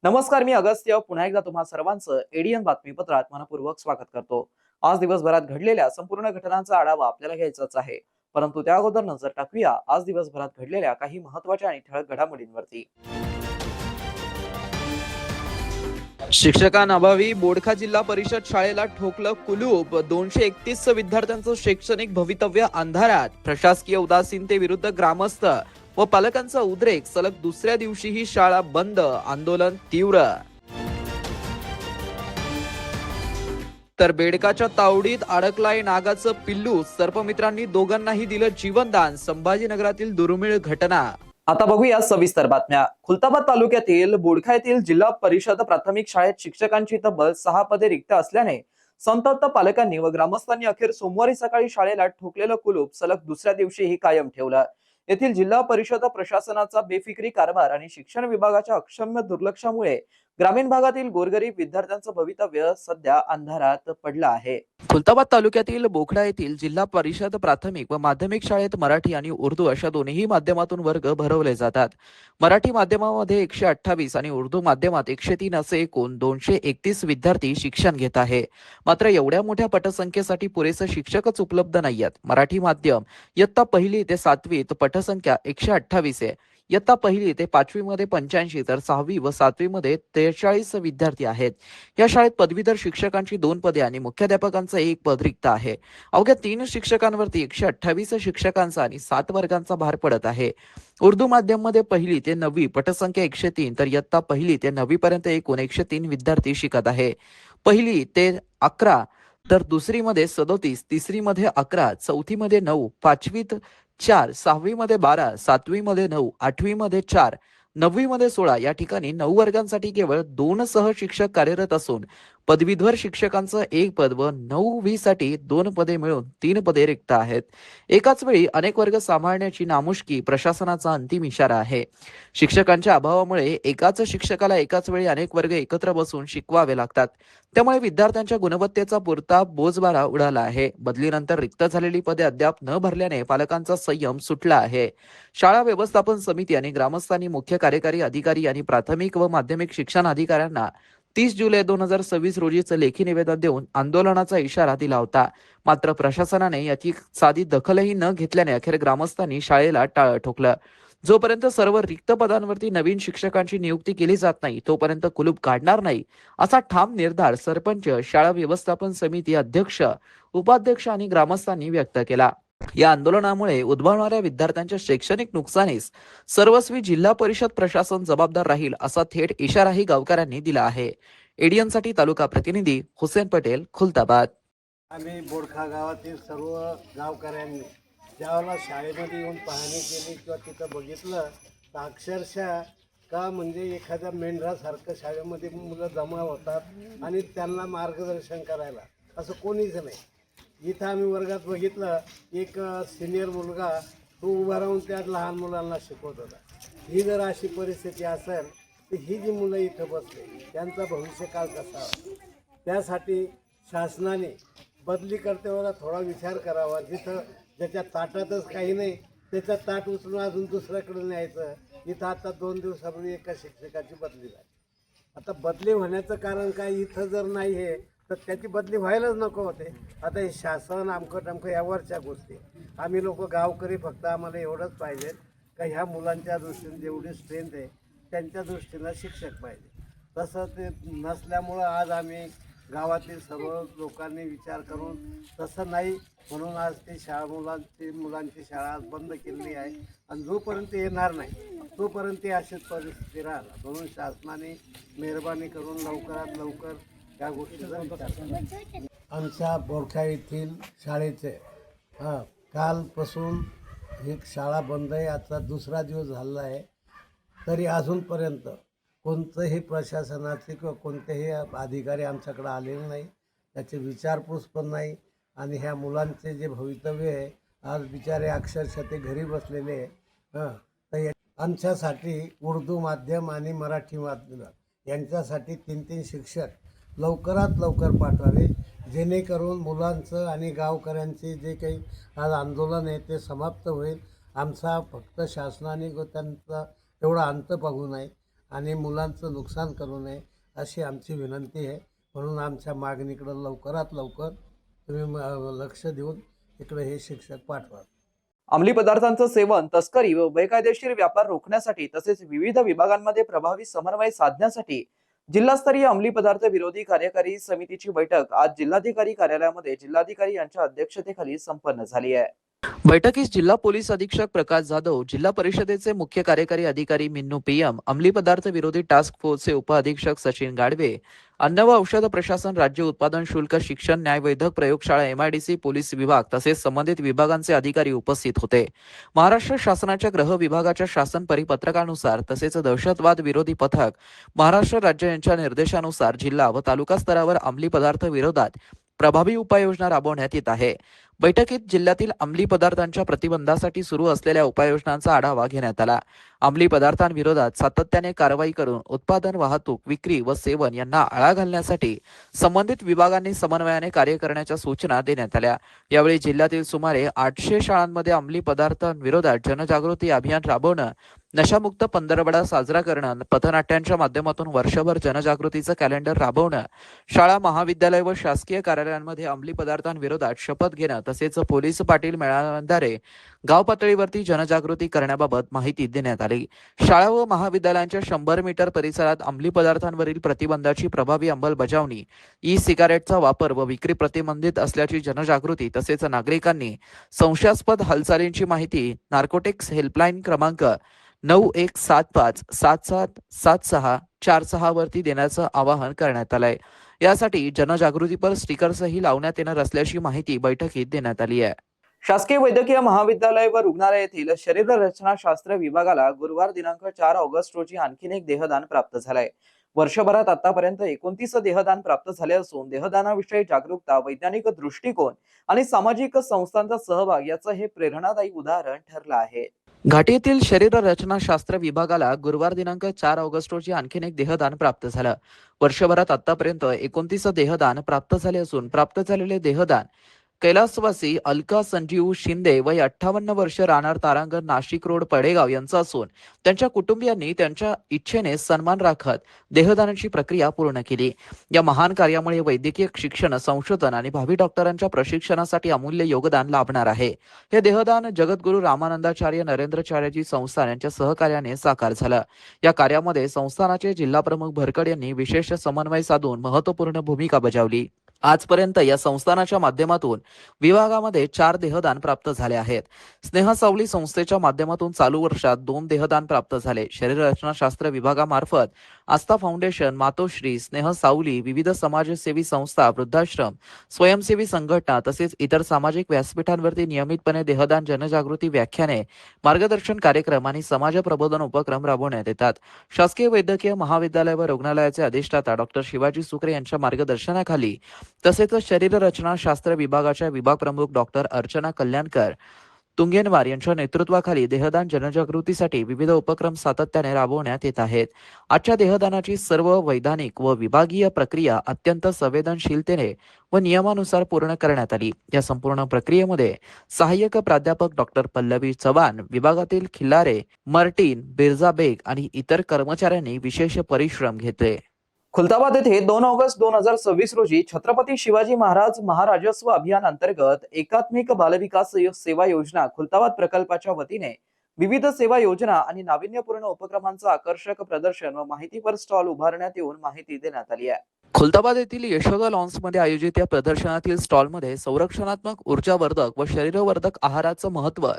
नमस्कार, मी अगस्त्य पुन्हा एकदा तुम्हा सर्वांचं एडीएन बातमीपत्रात मनपूर्वक स्वागत करतो। आज दिवसभरात घडलेल्या संपूर्ण घटनांचा आढावा आपल्याला घ्यायचाच आहे, परंतु त्या अगोदर नजर टाकूया आज दिवसभरात घडलेल्या काही महत्त्वाच्या आणि ठळक घडामोडींवरती। शिक्षकांअभावी बोडखा जिल्हा परिषद शाळेला ठोकलं कुलूप, 231 विद्यार्थ्यांचं शैक्षणिक भवितव्य अंधारात, प्रशासकीय उदासीनतेविरुद्ध ग्रामस्थ व पालकांचा उद्रेक, सलग दुसऱ्या दिवशीही शाळा बंद, आंदोलन तीव्र। तर बेडकाच्या तावडीत अडकलाय नागाचं पिल्लू, सर्पमित्रांनी दोघांनाही दिलं जीवनदान, संभाजीनगरातील दुर्मिळ घटना। आता बघूया सविस्तर बातम्या। खुलताबाद तालुक्यातील बोडखा येथील जिल्हा परिषद प्राथमिक शाळेत शिक्षकांची तब्बल 6 पदे रिक्त असल्याने संतप्त पालकांनी व ग्रामस्थांनी अखेर सोमवारी सकाळी शाळेला ठोकलेलं कुलूप सलग दुसऱ्या दिवशीही कायम ठेवलं। येथील जिल्हा परिषद प्रशासनाचा बेफिक्री कारभार आणि शिक्षण विभागाच्या अक्षम्य दुर्लक्षामुळे ग्रामीण भागातील गोरगरीब विद्यार्थ्यांचं भवितव्य सध्या अंधारात पडलं आहे। खुलताबाद तालुक्यातील बोखडा येथील जिल्हा परिषद प्राथमिक व माध्यमिक शाळेत मराठी आणि उर्दू अशा दोन्ही माध्यमातून वर्ग भरवले जातात। मराठी माध्यमामध्ये 128 आणि उर्दू माध्यमात 103 असे एकूण 231 विद्यार्थी शिक्षण घेत आहे। मात्र एवढ्या मोठ्या पटसंख्येसाठी पुरेसे शिक्षकच उपलब्ध नाहीयेत। मराठी माध्यम इयत्ता 1ली ते 7वीत पटसंख्या 128 आहे। इयत्ता 1ली ते 5वी मध्ये 85 तर 6वी व 7वी मध्ये 43 विद्यार्थी आहेत। या शाळेत पदवीधर शिक्षकांची 2 पदे आणि मुख्याध्यापकांचं 1 पद रिक्त आहे। अवघ्या 3 शिक्षकांवरती 128 शिक्षकांचा आणि 7 वर्गांचा भार पडत आहे। उर्दू माध्यम मध्ये 1ली ते 9वी पटसंख्या 103 तर इयत्ता 1ली ते 9वी पर्यंत एकूण 103 विद्यार्थी शिकत आहे। 1ली ते 11 तर दुसरी मध्ये 37, तिसरी मध्ये 11, चौथी मध्ये 9, 5वीत 4, 6वी मध्ये 12, 7वी मध्ये 9, 8वी मध्ये 4, 9वी मध्ये 16 या ठिकाणी 9 वर्गांसाठी केवळ 2 सहशिक्षक कार्यरत असून पदवीधर शिक्षकांचं 1 पद व 9वी साठी 2 पदे मिळून 3 पदे रिक्त आहेत। एकाच वेळी अनेक वर्ग सांभाळण्याची नामुष्की प्रशासनाचा अंतिम इशारा आहे। शिक्षकांच्या अभावामुळे एकाच शिक्षकाला एकाच वेळी अनेक वर्ग एकत्र बसून शिकवावे लागतात। त्यामुळे विद्यार्थ्यांच्या गुणवत्तेचा पुरता बोजबारा उडाला आहे। बदलीनंतर रिक्त झालेली पदे अद्याप न भरल्याने पालकांचा संयम सुटला आहे। शाळा व्यवस्थापन समिती आणि ग्रामस्थांनी मुख्य कार्यकारी अधिकारी आणि प्राथमिक व माध्यमिक शिक्षण अधिकाऱ्यांना 30 जुलै 2026 रोजीच लेखी निवेदन देऊन आंदोलनाचा इशारा दिला होता। मात्र प्रशासनाने याची साधी दखलही न घेतल्याने अखेर ग्रामस्थांनी शाळेला टाळं ठोकलं। जोपर्यंत सर्व रिक्त पदांवरती नवीन शिक्षकांची नियुक्ती केली जात नाही तोपर्यंत कुलूप काढणार नाही, असा ठाम निर्धार सरपंच, शाळा व्यवस्थापन समिती अध्यक्ष, उपाध्यक्ष आणि ग्रामस्थांनी व्यक्त केला। या आंदोलनामुळे उद्भवणाऱ्या विद्यार्थ्यांच्या शैक्षणिक नुकसानीस सर्वस्वी जिल्हा परिषद प्रशासन जबाबदार राहील, असा थेट इशाराही गावकऱ्यांनी दिला आहे। एडीएनसाठी तालुका प्रतिनिधी हुसेन पटेल, खुलताबाद। आम्ही बोडखा गावातील सर्व गावकऱ्यांनी ज्यावेळेला शाळेमध्ये येऊन पाहणी केली किंवा तिथं बघितलं तर अक्षरशः का म्हणजे एखाद्या मेंढरासारखं शाळेमध्ये मुलं जमा होतात आणि त्यांना मार्गदर्शन करायला असं कोणीच नाही। इथं आम्ही वर्गात बघितलं एक सिनियर मुलगा तो उभा राहून त्या लहान मुलांना शिकवत होता। ही जर अशी परिस्थिती असेल तर ही जी मुलं इथं बसले त्यांचा भविष्यकाळ कसा, त्यासाठी शासनाने बदली करतेवेळेला थोडा विचार करावा। जिथं ज्याच्या ताटातच काही नाही त्याचं ताट उचलून अजून दुसऱ्याकडे न्यायचं। इथं आता 2 दिवसापूर्वी एका शिक्षकाची बदली झाली। आता बदली होण्याचं कारण काय, इथं जर नाही आहे तर त्याची बदली व्हायलाच नको होते। आता हे शासन आमकं यावरच्या गोष्टी आम्ही लोक गावकरी फक्त आम्हाला एवढंच पाहिजे का ह्या मुलांच्या दृष्टीने जेवढी स्ट्रेंथ आहे त्यांच्या दृष्टीनं शिक्षक पाहिजे। तसं ते नसल्यामुळं आज आम्ही गावातील सर्व लोकांनी विचार करून तसं नाही म्हणून आज ती मुलांची शाळा आज बंद केलेली आहे आणि जोपर्यंत येणार नाही तोपर्यंत अशीच परिस्थिती राहणार। म्हणून शासनाने मेहरबानी करून लवकरात लवकर त्या गोष्टीचा विचार आमच्या बोडखा येथील शाळेचे कालपासून एक शाळा बंद आहे। आता दुसरा दिवस झाला आहे तरी अजूनपर्यंत कोणतंही प्रशासनाचे किंवा कोणतेही अधिकारी आमच्याकडे आलेले नाही, त्याची विचारपूस पण नाही। आणि ह्या मुलांचे जे भवितव्य आहे, आज बिचारे अक्षरशः ते घरी बसलेले आहे. तर आमच्यासाठी उर्दू माध्यम आणि मराठी माध्यम यांच्यासाठी 3-3 शिक्षक लवकरात लवकर पाठवावे, जेणेकरून मुलांचं आणि गावकऱ्यांचे जे काही आज आंदोलन आहे ते समाप्त होईल. आमचा फक्त शासनाने त्यांचा एवढा अंत बघू नये आणि मुलांचं नुकसान करू नये अशी आमची विनंती आहे. म्हणून आमच्या मागणीकडं लवकरात लवकर तुम्ही लक्ष देऊन इकडे हे शिक्षक पाठवा. अंमली पदार्थांचं सेवन, तस्करी व बेकायदेशीर व्यापार रोखण्यासाठी तसेच विविध विभागांमध्ये प्रभावी समन्वय साधण्यासाठी जिल्हास्तरीय अंमली पदार्थ विरोधी कार्यकारी समितीची बैठक आज जिल्हाधिकारी कार्यालयामध्ये जिल्हाधिकारी यांच्या अध्यक्षतेखाली संपन्न झाली आहे. बैठकीस जिल्हा पोलीस अधीक्षक प्रकाश जाधव, जिल्हा परिषदेचे मुख्य कार्यकारी अधिकारी मिन्नू पीएम, अंमली पदार्थ विरोधी टास्क फोर्सचे उपअधीक्षक सचिन गाडवे, अन्न व औषध प्रशासन, राज्य उत्पादन शुल्क, शिक्षण, न्याय वैद्यक प्रयोगशाळा, MIDC, पोलीस विभाग तसेच संबंधित विभागांचे अधिकारी उपस्थित होते. महाराष्ट्र शासनाच्या गृह विभागाच्या शासन परिपत्रकानुसार तसेच दहशतवाद विरोधी पथक महाराष्ट्र राज्य यांच्या निर्देशानुसार जिल्हा व तालुका स्तरावर अंमली पदार्थ विरोधात प्रभावी उपाययोजना राबवण्यात येत आहे. बैठकीत जिल्ह्यातील अंमली पदार्थांच्या प्रतिबंधासाठी सुरू असलेल्या उपाययोजनांचा आढावा घेण्यात आला. अंमली पदार्थांविरोधात सातत्याने कारवाई करून उत्पादन, वाहतूक, विक्री व सेवन यांना आळा घालण्यासाठी संबंधित विभागांनी समन्वयाने कार्य करण्याच्या सूचना देण्यात आल्या. यावेळी जिल्ह्यातील सुमारे 800 शाळांमध्ये अंमली पदार्थांविरोधात जनजागृती अभियान राबवणं, नशामुक्त पंधरवडा साजरा करणं, पथनाट्यांच्या माध्यमातून वर्षभर जनजागृतीचं कॅलेंडर राबवणं, शाळा, महाविद्यालय व शासकीय कार्यालयांमध्ये अंमली पदार्थांविरोधात शपथ घेणं तसेच पोलीस पाटील मेळाव्यांद्वारे गाव पातळीवरती जनजागृती करण्याबाबत माहिती देण्यात आली. शाळा व महाविद्यालयांच्या 100 मीटर परिसरात अंमली पदार्थांवरील प्रतिबंधाची प्रभावी अंमलबजावणी, सिगारेटचा वापर व विक्री प्रतिबंधित असल्याची जनजागृती तसेच नागरिकांनी संशयास्पद हालचालींची माहिती नार्कोटिक्स हेल्पलाईन क्रमांक 9175777646 वरती देण्याचं आवाहन करण्यात आलंय. यासाठी जनजागृतीपर स्टिकर्सही लावण्यात येणार असल्याची माहिती बैठकीत देण्यात आली आहे. शासकीय वैद्यकीय महाविद्यालय व रुग्णालय येथील शरीररचनाशास्त्र विभागाला गुरुवार दिनांक 4 ऑगस्ट रोजी आणखीन एक देहदान प्राप्त झालंय. वर्षभरात आतापर्यंत 29 देहदान प्राप्त झाले असून देहदानाविषयी जागरूकता, वैज्ञानिक दृष्टिकोन आणि सामाजिक संस्थांचा सहभाग याचं हे प्रेरणादायी उदाहरण ठरलं आहे. घाटी येथील शरीररचनाशास्त्र विभागाला गुरुवार दिनांक 4 ऑगस्ट रोजी आणखीन एक देहदान प्राप्त झालं. वर्षभरात आतापर्यंत 29 देहदान प्राप्त झाले असून प्राप्त झालेले देहदान कैलासवासी अलका संजीव शिंदे, वय 58 वर्ष, राहणार तारांगण, नाशिक रोड, पडेगाव यांचं असून त्यांच्या कुटुंबियांनी त्यांच्या इच्छेने सन्मान राखत देहदानाची प्रक्रिया पूर्ण केली. या महान कार्यामुळे वैद्यकीय शिक्षण, संशोधन आणि भावी डॉक्टरांच्या प्रशिक्षणासाठी अमूल्य योगदान लाभणार आहे. हे देहदान जगद्गुरू रामानंदाचार्य नरेंद्राचार्यजी संस्थान यांच्या सहकार्याने साकार झालं. या कार्यामध्ये संस्थानाचे जिल्हा प्रमुख भरकड यांनी विशेष समन्वय साधून महत्त्वपूर्ण भूमिका बजावली. आजपर्यंत या संस्थानाच्या माध्यमातून विभागामध्ये 4 देहदान प्राप्त झाले आहेत. स्नेह सावली संस्थेच्या माध्यमातून चालू वर्षात 2 देहदान प्राप्त झाले. शरीररचनाशास्त्र विभागामार्फत आस्था फाउंडेशन, मातोश्री, स्नेह सावली, विविध समाजसेवी संस्था, वृद्धाश्रम, स्वयंसेवी संघटना तसेच इतर सामाजिक व्यासपीठांवरती नियमितपणे देहदान, जनजागृती व्याख्याने, मार्गदर्शन कार्यक्रम आणि समाज प्रबोधन उपक्रम राबवण्यात येतात. शासकीय वैद्यकीय महाविद्यालय व रुग्णालयाचे अधिष्ठाता डॉक्टर शिवाजी सुकरे यांच्या मार्गदर्शनाखाली तसेच शरीररचनाशास्त्र विभागाच्या विभाग प्रमुख डॉक्टर अर्चना कल्याणकर तुंगेनवार यांच्या नेतृत्वाखाली देहदान जनजागृतीसाठी विविध उपक्रम सातत्याने राबवण्यात येत आहेत. आजच्या देहदानाची सर्व वैधानिक व विभागीय प्रक्रिया अत्यंत संवेदनशीलतेने व नियमानुसार पूर्ण करण्यात आली. या संपूर्ण प्रक्रियेमध्ये सहाय्यक प्राध्यापक डॉक्टर पल्लवी चव्हाण, विभागातील खिल्लारे, मर्टीन, बिरजा बेग आणि इतर कर्मचाऱ्यांनी विशेष परिश्रम घेतले. खुलताबाद येथे 2 ऑगस्ट 2026 रोजी छत्रपती शिवाजी महाराज महाराजस्व अभियान अंतर्गत एकात्मिक बालविकास सेवा योजना खुलताबाद प्रकल्पाच्या वतीने विविध सेवा योजना आणि नाविन्यपूर्ण उपक्रमांचं आकर्षक प्रदर्शन व माहितीपर स्टॉल उभारण्यात येऊन माहिती देण्यात आली आहे. खुलताबाद येथील यशोदा लॉन्समध्ये आयोजित या प्रदर्शनातील स्टॉलमध्ये संरक्षणात्मक, ऊर्जावर्धक व शरीरवर्धक आहाराचं महत्त्व,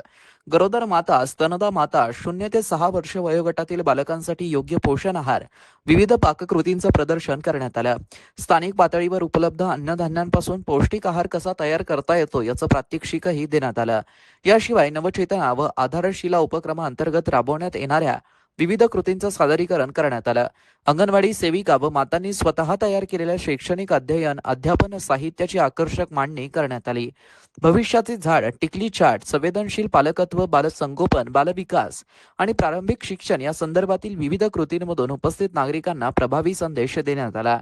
गरोदर माता, स्तनदा माता, 0 ते 6 वर्ष वयोगटातील बालकांसाठी योग्य पोषण आहार, विविध पाककृतींचं प्रदर्शन करण्यात आलं. स्थानिक पातळीवर उपलब्ध अन्नधान्यांपासून पौष्टिक आहार कसा तयार करता येतो याचं प्रात्यक्षिकही देण्यात आलं. याशिवाय नवचेतना व आधारशिला उपक्रमाअंतर्गत राबवण्यात येणाऱ्या विविध कृतींचं सादरीकरण करण्यात आलं. अंगणवाडी सेविका व मातांनी स्वतः तयार केलेल्या शैक्षणिक अध्ययन अध्यापन साहित्याची आकर्षक मांडणी करण्यात आली. भविष्याचे झाड, टिकली चाट, संवेदनशील पालकत्व, बालसंगोपन, बालविकास आणि प्रारंभिक शिक्षण या संदर्भातील विविध कृतींमधून उपस्थित नागरिकांना प्रभावी संदेश देण्यात आला.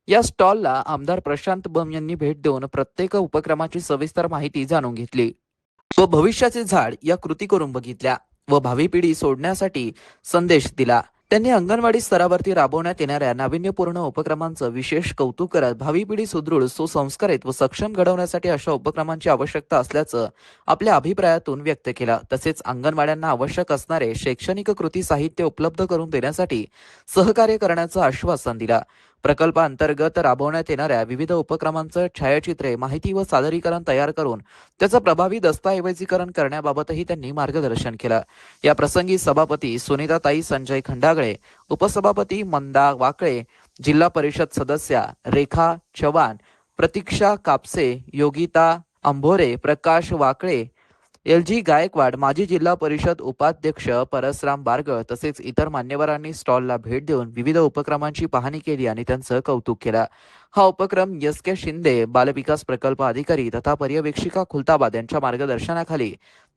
या स्टॉलला आमदार प्रशांत बम यांनी भेट देऊन प्रत्येक उपक्रमाची सविस्तर माहिती जाणून घेतली व भविष्याचे झाड या कृती करून बघितल्या व भावी पिढी सोडण्यासाठी संदेश दिला. त्यांनी अंगणवाडी स्तरावरती राबवण्यात येणाऱ्या नाविन्यपूर्ण उपक्रमांचं विशेष कौतुक करत भावी पिढी सुदृढ, सुसंस्कारित व सक्षम घडवण्यासाठी अशा उपक्रमांची आवश्यकता असल्याचं आपल्या अभिप्रायातून व्यक्त केलं. तसेच अंगणवाड्यांना आवश्यक असणारे शैक्षणिक कृती साहित्य उपलब्ध करून देण्यासाठी सहकार्य करण्याचं आश्वासन दिलं. प्रकल्पांतर्गत राबवण्यात येणाऱ्या विविध उपक्रमांचं छायाचित्रे, माहिती व सादरीकरण तयार करून त्याचं प्रभावी दस्तऐवजीकरण करण्याबाबतही त्यांनी मार्गदर्शन केलं. या प्रसंगी सभापती सुनीताताई संजय खंडागळे, उपसभापती मंदा वाकळे, जिल्हा परिषद सदस्या रेखा चव्हाण, प्रतीक्षा कापसे, योगिता अंभोरे, प्रकाश वाकळे, LG गायकवाड, माजी जिल्हा परिषद उपाध्यक्ष परसराम बारगळ तसेच इतर मान्यवरांनी स्टॉलला भेट देऊन विविध उपक्रमांची पाहणी केली आणि त्यांचं कौतुक केलं. हा उपक्रम SK शिंदे, बालविकास प्रकल्प अधिकारी तथा पर्यवेक्षिका खुलताबाद यांच्या मार्गदर्शनाखाली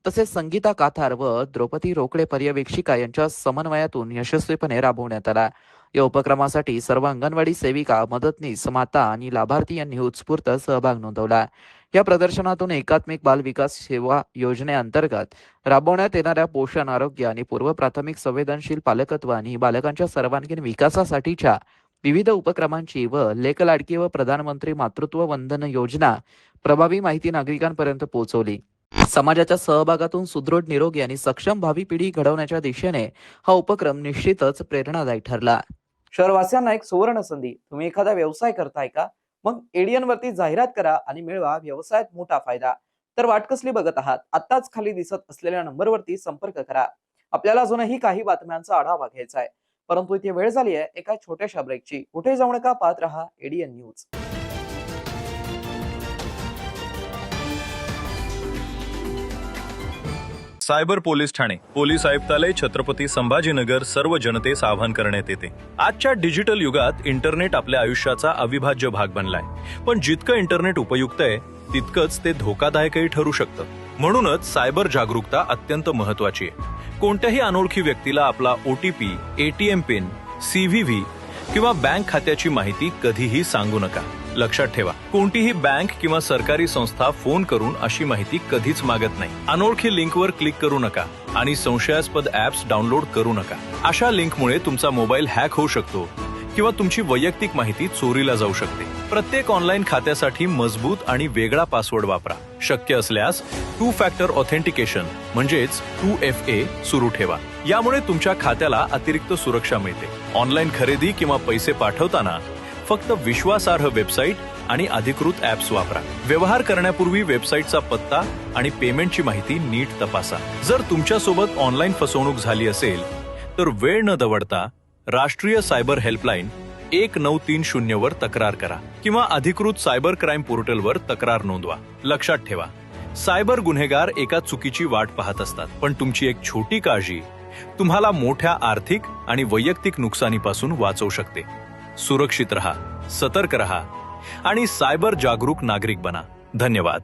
तसेच संगीता काथार व द्रौपदी रोकडे पर्यवेक्षिका यांच्या समन्वयातून यशस्वीपणे राबवण्यात आला. या उपक्रमासाठी सर्व अंगणवाडी सेविका, मदतनीस, माता आणि लाभार्थी यांनी उत्स्फूर्त सहभाग नोंदवला. या प्रदर्शनातून एकात्मिक बाल विकास सेवा योजनेअंतर्गत राबवण्यात येणाऱ्या पोषण, आरोग्य आणि पूर्व प्राथमिक संवेदनशील पालकत्व आणि बालकांच्या सर्वांगीण विकासासाठीच्या विविध उपक्रमांची व लेक लाडकी व प्रधानमंत्री मातृत्व वंदन योजना प्रभावी माहिती नागरिकांपर्यंत पोहोचवली. समाजाच्या सहभागातून सुदृढ, निरोगी आणि सक्षम भावी पिढी घडवण्याच्या दिशेने हा उपक्रम निश्चितच प्रेरणादायी ठरला. शहरवासियांना एक सुवर्ण संधी. तुम्ही एखादा व्यवसाय करताय का? मग ADN वरती जाहिरात करा आणि मिळवा व्यवसायात मोठा फायदा. तर वाट कसली बघत आहात? आताच खाली दिसत असलेल्या नंबरवरती संपर्क करा. आपल्याला अजूनही काही बातम्यांचा आढावा घ्यायचा आहे, परंतु इथे वेळ झाली आहे एका छोट्याशा ब्रेकची. कुठे जाऊ नका, पाहत रहा ADN news. Cyber police Thane, police आयुक्तालय, छत्रपती संभाजीनगर सर्व जनतेस आवाहन करण्यात येते. आजच्या डिजिटल युगात इंटरनेट आपल्या आयुष्याचा अविभाज्य भाग बनलाय. पण जितकं इंटरनेट उपयुक्त आहे तितकंच ते धोकादायकही ठरू शकतं. म्हणूनच सायबर जागरूकता अत्यंत महत्वाची आहे. कोणत्याही अनोळखी व्यक्तीला आपला OTP, ATM पिन, CVV किंवा बँक खात्याची माहिती कधीही सांगू नका. लक्षात ठेवा, कोणतीही बँक किंवा सरकारी संस्था फोन करून अशी माहिती कधीच मागत नाही. अनोळखी लिंकवर क्लिक करू नका आणि संशयास्पद ऍप्स डाउनलोड करू नका. अशा लिंकमुळे तुमचा मोबाईल हॅक होऊ शकतो किंवा तुमची वैयक्तिक माहिती चोरीला जाऊ शकते. प्रत्येक ऑनलाईन खात्यासाठी मजबूत आणि वेगळा पासवर्ड वापरा. शक्य असल्यास 2 फॅक्टर ऑथेंटिकेशन म्हणजेच 2FA सुरू ठेवा. यामुळे तुमच्या खात्याला अतिरिक्त सुरक्षा मिळते. ऑनलाईन खरेदी किंवा पैसे पाठवताना फक्त विश्वासार्ह वेबसाईट आणि अधिकृत ऍप्स वापरा. व्यवहार करण्यापूर्वी वेबसाईटचा पत्ता आणि पेमेंटची माहिती नीट तपासा. जर तुमच्यासोबत ऑनलाईन फसवणूक झाली असेल तर वेळ न दवडता राष्ट्रीय सायबर हेल्पलाईन 1930 वर तक्रार करा किंवा अधिकृत सायबर क्राईम पोर्टलवर तक्रार नोंदवा. लक्षात ठेवा, सायबर गुन्हेगार एका चुकीची वाट पाहत असतात, पण तुमची एक छोटी काळजी तुम्हाला मोठ्या आर्थिक आणि वैयक्तिक नुकसानीपासून वाचवू शकते. सुरक्षित रहा, सतर्क रहा आणि सायबर जागरूक नागरिक बना. धन्यवाद.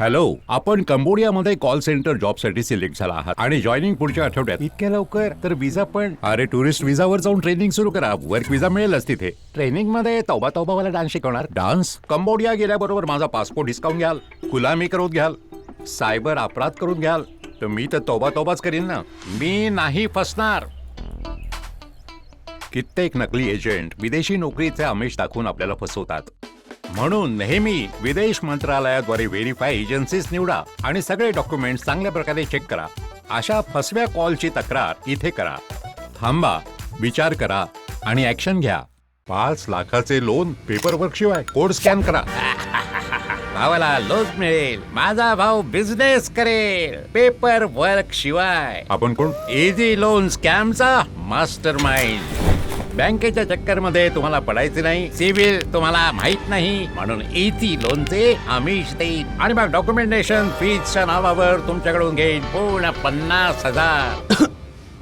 हॅलो, आपण कंबोडियामध्ये कॉल सेंटर जॉबसाठी सिलेक्ट झाला आहात आणि जॉईनिंग पुढच्या आठवड्यात. इतक्या लवकर? तर विजा पण? अरे, टुरिस्ट विजावर जाऊन ट्रेनिंग सुरू करा. वर्क विजा मिळेलच तिथे. ट्रेनिंग मध्ये तौबा वाला डान्स शिकवणार. डान्स? कंबोडिया गेल्याबरोबर माझा पासपोर्ट हिसकावून घ्याल, गुलामी करून घ्याल, सायबर अपराध करून घ्याल, तर मी तर तौबाच करीन ना. मी नाही फसणार. कित्येक नकली एजंट विदेशी नोकरीचे आमिष दाखवून आपल्याला फसवतात. म्हणून नेहमी विदेश मंत्रालयाद्वारे व्हेरीफाय एजन्सीज निवडा आणि सगळे डॉक्युमेंट चांगल्या प्रकारे चेक करा. अशा फसव्या कॉलची तक्रार इथे करा. थांबा, विचार करा आणि ऍक्शन घ्या. 5 लाखाचे लोन पेपरवर्क शिवाय. कोड स्कॅन करा. भावाला लोन मिळेल. माझा भाऊ बिझनेस करेल पेपर वर्क शिवाय. आपण कोण? इझी लोन स्कॅमचा मास्टर माइंड. बँकेच्या चक्करमध्ये तुम्हाला पडायचे नाही. सिव्हिल तुम्हाला माहित नाही, म्हणून इझी लोनचे आमिष देईन आणि मग डॉक्युमेंटेशन फीजच्या नावावर तुमच्याकडून घेईन पूर्ण 50,000.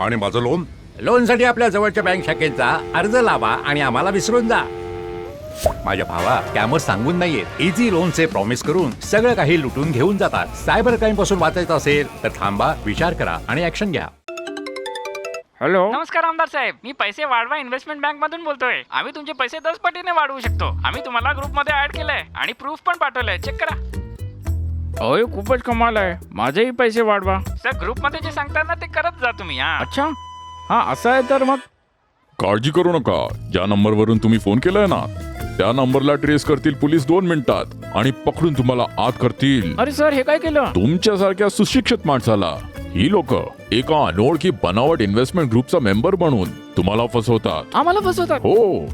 आणि माझं लोनसाठी आपल्या जवळच्या बँक शाखेचा अर्ज लावा आणि आम्हाला विसरून जा. माझ्या भावा कॅमर्स सांगून नाहीयेत, इझी लोनचे प्रॉमिस करून सगळं काही लुटून घेऊन जातात. सायबर क्राईम पासून वाचायचं असेल तर थांबा, विचार करा आणि ऍक्शन घ्या. हॅलो, नमस्कार आमदार साहेब, मी पैसे वाढवा इन्व्हेस्टमेंट बँक मधून बोलतोय. आम्ही तुमचे पैसे 10 पटीने वाढवू शकतो. आम्ही तुम्हाला ग्रुपमध्ये ऍड केलंय आणि प्रूफ पण पाठवलंय, चेक करा. अय खूपच कमाल आहे. माझेही पैसे वाढवा. सर, ग्रुपमध्ये जे सांगतात ना ते करत जा तुम्ही. अच्छा, हा असं आहे तर मग. काळजी करू नका. ज्या नंबरवरून तुम्ही फोन केलाय ना त्या नंबरला ट्रेस करतील पोलीस 2 मिनिटात आणि पकडून तुम्हाला आत करतील. अरे सर, हे काय केलं? तुमच्यासारख्या सुशिक्षित माणसाला ही लोक एका अनोळखी बनावट इन्व्हेस्टमेंट ग्रुपचा मेंबर बनवून तुम्हाला फसवतात. आम्हाला फसवतात? हो,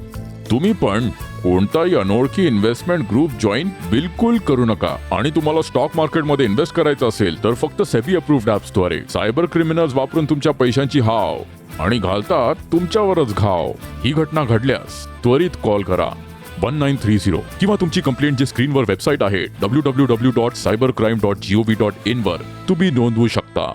तुम्ही पण कोणताही अनोळखी इन्व्हेस्टमेंट ग्रुप जॉईन बिलकुल करू नका. आणि तुम्हाला स्टॉक मार्केटमध्ये इन्व्हेस्ट करायचं असेल तर फक्त सेबी अप्रूव्ड ऍप्सद्वारे. सायबर क्रिमिनल्स वापरून तुमच्या पैशांची हाव आणि घालतात तुमच्यावरच घाव. ही घटना घडल्यास त्वरित कॉल करा 1930 किंवा तुमची कंप्लेंट जी स्क्रीनवर वेबसाईट आहे www.cybercrime.gov.in वर तुम्ही नोंदवू शकता.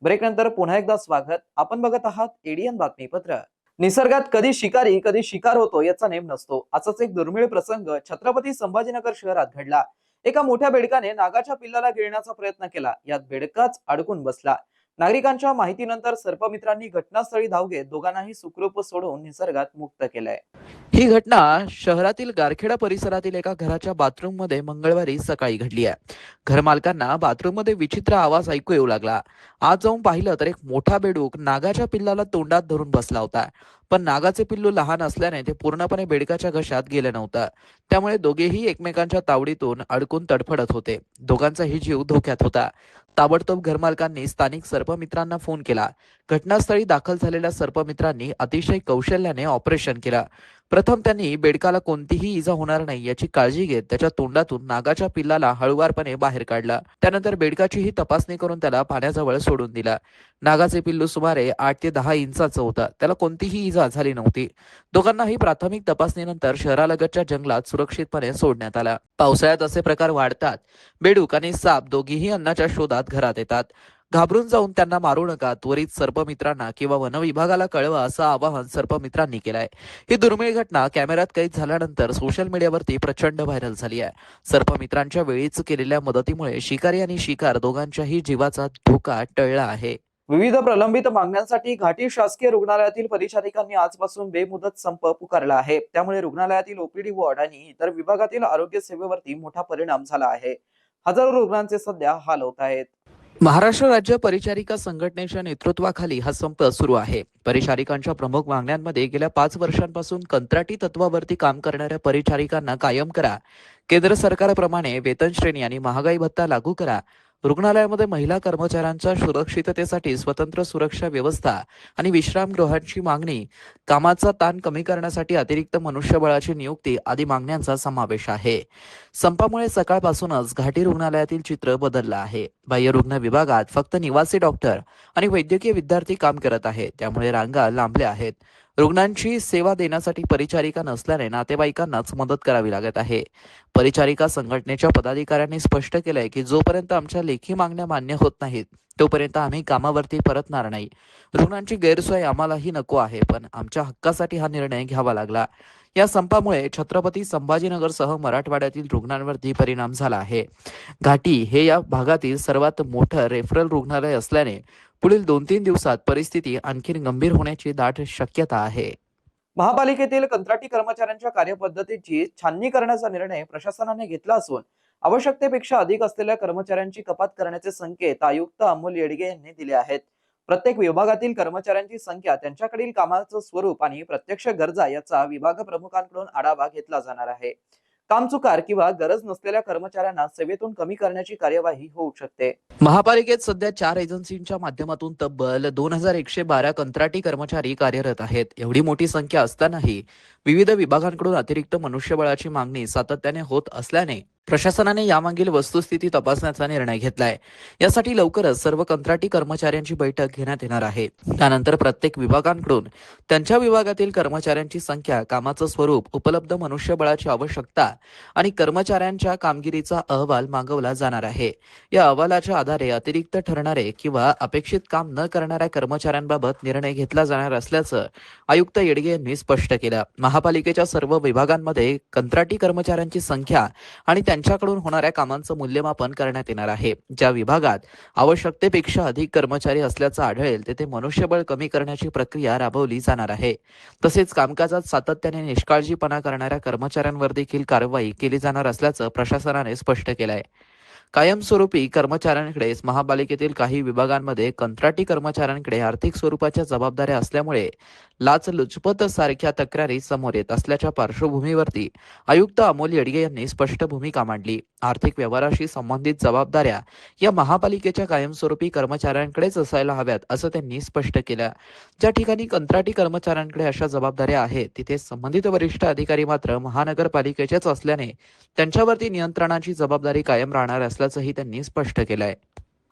ब्रेक नंतर पुन्हा एकदा स्वागत. आपण बघत आहात एडीएन बातमीपत्र. निसर्गात कधी शिकारी कधी शिकार होतो याचा नेम नसतो. असाच एक दुर्मिळ प्रसंग छत्रपती संभाजीनगर शहरात घडला. एका मोठ्या बेडकाने नागाच्या पिल्लाला गिळण्याचा प्रयत्न केला. यात बेडकाच अडकून बसला. नागरिकांच्या माहितीनंतर सर्पमित्रांनी घटनास्थळी धाव घेत दोघांनाही सुखरूप सोडून निसर्गात मुक्त केलंय. ही घटना शहरातील गारखेडा परिसरातील एका घराच्या बाथरूम मध्ये मंगळवारी सकाळी घडली आहे. घरमालकांना बाथरूम मध्ये विचित्र आवाज ऐकू येऊ लागला. आज जाऊन पाहिलं तर एक मोठा बेडूक नागाच्या पिल्लाला तोंडात धरून बसला होता. पण नागाचे पिल्लू लहान असल्याने ते पूर्णपणे बेडकाच्या घशात गेलं नव्हतं. त्यामुळे दोघेही एकमेकांच्या तावडीतून अडकून तडफडत होते. दोघांचाही जीव धोक्यात होता. ताबडतोब घरमालकांनी स्थानिक सर्पमित्रांना फोन केला. घटनास्थळी दाखल झालेल्या सर्पमित्रांनी अतिशय कौशल्याने ऑपरेशन केलं. प्रथम त्यांनी बेडकाला कोणतीही इजा होणार नाही याची काळजी घेत त्याच्या तोंडातून नागाच्या पिल्लाला हळुवारपणे बाहेर काढलं. त्यानंतर बेडकाचीही तपासणी करून त्याला पाण्याजवळ सोडून दिला. नागाचे पिल्लू सुमारे 8 ते 10 इंचाचं होतं. त्याला कोणतीही इजा झाली नव्हती. दोघांनाही प्राथमिक तपासणीनंतर शहरालगतच्या जंगलात सुरक्षितपणे सोडण्यात आलं. पावसाळ्यात असे प्रकार वाढतात. बेडूक आणि साप दोघीही अन्नाच्या शोधात घरात येतात. घाबरून जाऊन त्यांना मारू नका. त्वरित सर्पमित्रांना किंवा वनविभागाला कळवा असं आवाहन सर्पमित्रांनी केलंय. ही दुर्मिळ घटना कॅमेऱ्यात कैद झाल्यानंतर सोशल मीडियावरती प्रचंड व्हायरल झाली आहे. सर्पमित्रांच्या वेळीच केलेल्या मदतीमुळे शिकारी आणि शिकार दोघांच्याही जीवाचा धोका टळला आहे. विविध प्रलंबित मागण्यांसाठी घाटी शासकीय रुग्णालयातील परिचारिकांनी आजपासून बेमुदत संप पुकारला आहे. त्यामुळे रुग्णालयातील ओपीडी वॉर्ड आणि इतर विभागातील आरोग्य सेवेवरती मोठा परिणाम झाला आहे. हजारो रुग्णांचे सध्या हाल होत आहेत. महाराष्ट्र राज्य परिचारिका संघटनेच्या नेतृत्वाखाली हा संप सुरू आहे. परिचारिकांच्या प्रमुख मागण्यांमध्ये गेल्या 5 वर्षांपासून कंत्राटी तत्वावरती काम करणाऱ्या परिचारिकांना कायम करा, केंद्र सरकारप्रमाणे वेतन श्रेणी आणि महागाई भत्ता लागू करा, रुग्णालयामध्ये महिला कर्मचाऱ्यांच्या सुरक्षिततेसाठी स्वतंत्र सुरक्षा व्यवस्था आणि विश्रामगृहांची मागणी, कामाचा ताण कमी करण्यासाठी अतिरिक्त मनुष्यबळाची नियुक्ती आदी मागण्यांचा समावेश आहे. संपामुळे सकाळपासूनच घाटी रुग्णालयातील चित्र बदललं आहे. बाह्यरुग्ण विभागात फक्त निवासी डॉक्टर आणि वैद्यकीय विद्यार्थी काम करत आहेत. त्यामुळे रांगा लांबल्या आहेत. रुग्णांची सेवा देण्यासाठी परिचारिका नसल्याने नातेवाईकांनाच मदत करावी लागत आहे. परिचारिका संघटनेच्या पदाधिकाऱ्यांनी स्पष्ट केलंय की जोपर्यंत आमच्या लेखी मागण्या मान्य होत नाहीत तोपर्यंत आम्ही कामावरती परतणार नाही. रुग्णांची गैरसोय आम्हालाही नको आहे, पण आमच्या हक्कासाठी हा निर्णय घ्यावा लागला. या संपामुळे छत्रपती संभाजीनगरसह मराठवाड्यातील रुग्णांवरती परिणाम झाला आहे. घाटी हे या भागातील सर्वात मोठं रेफरल रुग्णालय असल्याने पुढील 2-3 दिवसात परिस्थिती आणखी गंभीर होण्याची दाट शक्यता आहे. महापालिकेतील कंत्राटी कर्मचाऱ्यांच्या कार्यपद्धतीची छाननी करण्याचा निर्णय प्रशासनाने घेतला असून आवश्यकतेपेक्षा अधिक असलेल्या कर्मचाऱ्यांची कपात करण्याचे संकेत आयुक्त अमोल येडगे यांनी दिले आहेत. प्रत्येक विभागातील कर्मचाऱ्यांची संख्या, त्यांच्याकडील कामाचं स्वरूप आणि प्रत्यक्ष गरजा याचा विभाग प्रमुखांकडून आढावा घेतला जाणार आहे. कामचुकार किंवा गरज नसलेल्या कर्मचाऱ्यांना सेवेतून कमी करण्याची कार्यवाही होऊ शकते. महापालिकेत सध्या 4 एजन्सींच्या माध्यमातून तब्बल 2112 कंत्राटी कर्मचारी कार्यरत आहेत. एवढी मोठी संख्या असतानाही विविध विभागांकडून अतिरिक्त मनुष्यबळाची मागणी सातत्याने होत असल्याने प्रशासनाने यामागील वस्तुस्थिती तपासण्याचा निर्णय घेतलाय. यासाठी लवकरच सर्व कंत्राटी कर्मचाऱ्यांची बैठक घेण्यात येणार आहे. त्यानंतर प्रत्येक विभागांकडून त्यांच्या विभागातील कर्मचाऱ्यांची संख्या, कामाचं स्वरूप, उपलब्ध मनुष्यबळाची आवश्यकता आणि कर्मचाऱ्यांच्या कामगिरीचा अहवाल मागवला जाणार आहे. या अहवालाच्या आधारे अतिरिक्त ठरणारे किंवा अपेक्षित काम न करणाऱ्या कर्मचाऱ्यांबाबत निर्णय घेतला जाणार असल्याचं आयुक्त येडगे यांनी स्पष्ट केलं. महापालिकेच्या सर्व विभागांमध्ये कंत्राटी कर्मचाऱ्यांची संख्या आणि त्यांच्याकडून होणाऱ्या कामांचं मूल्यमापन करण्यात येणार आहे. ज्या विभागात आवश्यकतेपेक्षा अधिक कर्मचारी असल्याचं आढळेल तेथे मनुष्यबळ कमी करण्याची प्रक्रिया राबवली जाणार आहे. तसेच कामकाजात सातत्याने निष्काळजीपणा करणाऱ्या कर्मचाऱ्यांवर देखील कारवाई केली जाणार असल्याचं प्रशासनाने स्पष्ट केलं आहे. कायमस्वरूपी कर्मचाऱ्यांकडेच महापालिकेतील काही विभागांमध्ये कंत्राटी कर्मचाऱ्यांकडे आर्थिक स्वरूपाच्या जबाबदाऱ्या असल्यामुळे लाचलुचपत सारख्या तक्रारी समोर येत असल्याच्या पार्श्वभूमीवरती आयुक्त अमोल येडगे यांनी स्पष्ट भूमिका मांडली. आर्थिक व्यवहाराशी संबंधित जबाबदाऱ्या या महापालिकेच्या कायमस्वरूपी कर्मचाऱ्यांकडेच असायला हव्यात असं त्यांनी स्पष्ट केलं. ज्या ठिकाणी कंत्राटी कर्मचाऱ्यांकडे अशा जबाबदाऱ्या आहेत तिथे संबंधित वरिष्ठ अधिकारी मात्र महानगरपालिकेचेच असल्याने त्यांच्यावरती नियंत्रणाची जबाबदारी कायम राहणार असल्याचंही त्यांनी स्पष्ट केलं आहे.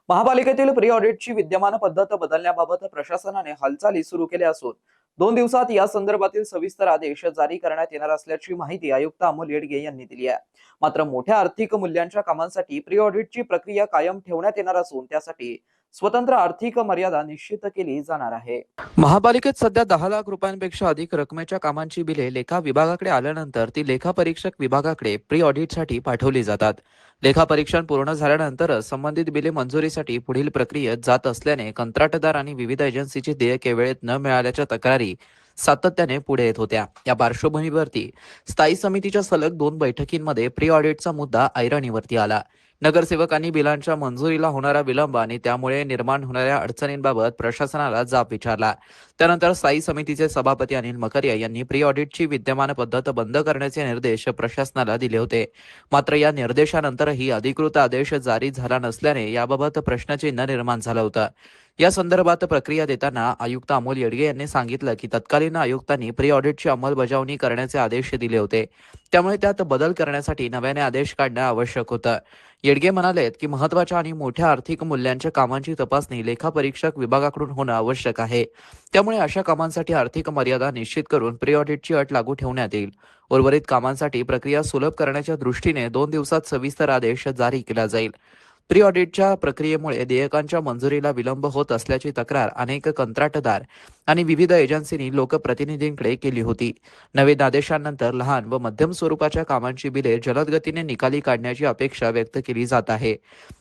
महापालिकेतील प्री ऑडिटची विद्यमान पद्धत बदलण्याबाबत प्रशासनाने हालचाली सुरू केल्या असून 2 दिवसात या संदर्भातील सविस्तर आदेश जारी करण्यात येणार असल्याची माहिती आयुक्त अमोल येडगे यांनी दिली आहे. मात्र मोठ्या आर्थिक मूल्यांच्या कामांसाठी प्री ऑडिटची प्रक्रिया कायम ठेवण्यात येणार असून त्यासाठी स्वतंत्र आर्थिक मर्यादा निश्चित केली जाणार आहे. महापालिकेत सध्या 10 लाख रुपयांपेक्षा अधिक रकमेच्या कामांची बिले लेखा विभागाकडे आल्यानंतर ती लेखा परीक्षक विभागाकडे प्री ऑडिटसाठी पाठवली जातात. लेखा परीक्षण पूर्ण झाल्यानंतर संबंधित बिले मंजुरीसाठी पुढील प्रक्रियेत जात असल्याने कंत्राटदार आणि विविध एजन्सीची देयके वेळेत न मिळाल्याच्या तक्रारी सातत्याने पुढे येत होत्या. या पार्श्वभूमीवरती स्थायी समितीच्या सलग 2 बैठकींमध्ये प्री ऑडिटचा मुद्दा ऐरणीवरती आला. नगरसेवकांनी बिलांच्या मंजुरीला होणारा विलंब आणि त्यामुळे निर्माण होणाऱ्या अडचणींबाबत प्रशासनाला जाब विचारला. त्यानंतर स्थायी समितीचे सभापती अनिल मकरिया यांनी प्री ऑडिटची विद्यमान पद्धत बंद करण्याचे निर्देश प्रशासनाला दिले होते. मात्र या निर्देशानंतरही अधिकृत आदेश जारी झाला नसल्याने याबाबत प्रश्नचिन्ह निर्माण झालं होतं. या संदर्भात प्रक्रिया देताना आयुक्त अमोल येडगे यांनी सांगितलं की तत्कालीन आयुक्तांनी प्री ऑडिटची अंमलबजावणी करण्याचे आदेश दिले होते. त्यामुळे त्यात बदल करण्यासाठी नव्याने आदेश काढणे आवश्यक होतं. येडगे म्हणालेत की महत्त्वाच्या आणि मोठ्या आर्थिक मूल्यांच्या कामांची तपासणी लेखा परीक्षक विभागाकडून होणं आवश्यक आहे. त्यामुळे अशा कामांसाठी आर्थिक मर्यादा निश्चित करून प्री ऑडिटची अट लागू ठेवण्यात येईल. उर्वरित कामांसाठी प्रक्रिया सुलभ करण्याच्या दृष्टीने 2 दिवसात सविस्तर आदेश जारी केला जाईल. प्री ऑडिटच्या प्रक्रियेमुळे देयकांच्या मंजुरीला विलंब होत असल्याची तक्रार अनेक कंत्राटदार आणि विविध एजन्सींनी लोकप्रतिनिधींकडे केली होती. नवीन आदेशांनंतर लहान व मध्यम स्वरूपाच्या कामांची बिले जलद गतीने निकाली काढण्याची अपेक्षा व्यक्त केली जात आहे.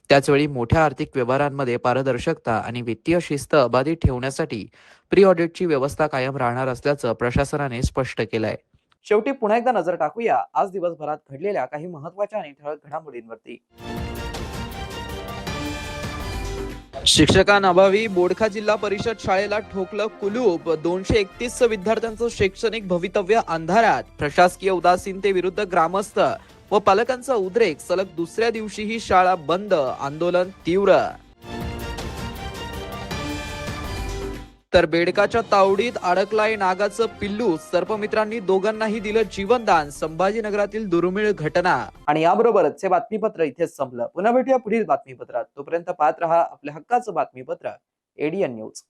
त्याचवेळी मोठ्या आर्थिक व्यवहारांमध्ये पारदर्शकता आणि वित्तीय शिस्त अबाधित ठेवण्यासाठी प्री ऑडिटची व्यवस्था कायम राहणार असल्याचं प्रशासनाने स्पष्ट केलंय. शेवटी पुन्हा एकदा नजर टाकूया आज दिवसभरात घडलेल्या काही महत्त्वाच्या आणि ठळक घडामोडींवरती. शिक्षकांअभावी बोडखा जिल्हा परिषद शाळेला ठोकलं कुलूप. 231 विद्यार्थ्यांचं शैक्षणिक भवितव्य अंधारात. प्रशासकीय उदासीनतेविरुद्ध ग्रामस्थ व पालकांचा उद्रेक. सलग दुसऱ्या दिवशीही शाळा बंद. आंदोलन तीव्र. तर बेडकाच्या तावडीत अडकलाय नागाचं पिल्लू. सर्पमित्रांनी दोघांनाही दिलं जीवनदान. संभाजीनगरातील दुर्मिळ घटना. आणि याबरोबरच हे बातमीपत्र इथेच संपलं. पुन्हा भेटूया पुढील बातमीपत्रात. तोपर्यंत पाहत रहा आपल्या हक्काचं बातमीपत्र ADN न्यूज.